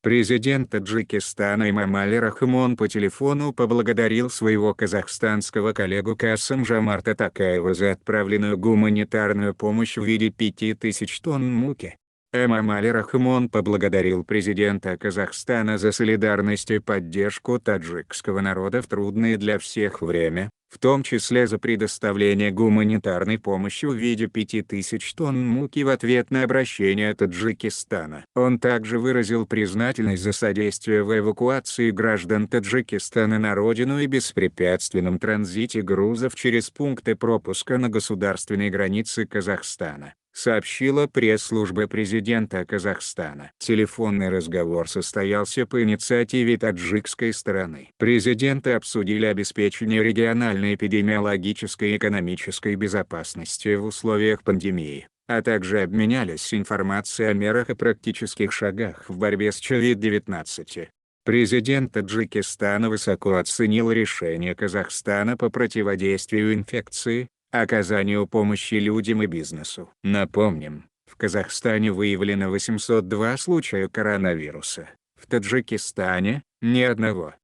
Президент Таджикистана Эмомали Рахмон по телефону поблагодарил своего казахстанского коллегу Касым-Жомарта Токаева за отправленную гуманитарную помощь в виде 5000 тонн муки. Эмомали Рахмон поблагодарил президента Казахстана за солидарность и поддержку таджикского народа в трудное для всех время, в том числе за предоставление гуманитарной помощи в виде 5000 тонн муки в ответ на обращение Таджикистана. Он также выразил признательность за содействие в эвакуации граждан Таджикистана на родину и беспрепятственном транзите грузов через пункты пропуска на государственной границе Казахстана, сообщила пресс-служба президента Казахстана. Телефонный разговор состоялся по инициативе таджикской стороны. Президенты обсудили обеспечение региональной эпидемиологической и экономической безопасности в условиях пандемии, а также обменялись информацией о мерах и практических шагах в борьбе с COVID-19. Президент Таджикистана высоко оценил решение Казахстана по противодействию инфекции, оказанию помощи людям и бизнесу. Напомним, в Казахстане выявлено 802 случая коронавируса, в Таджикистане – ни одного.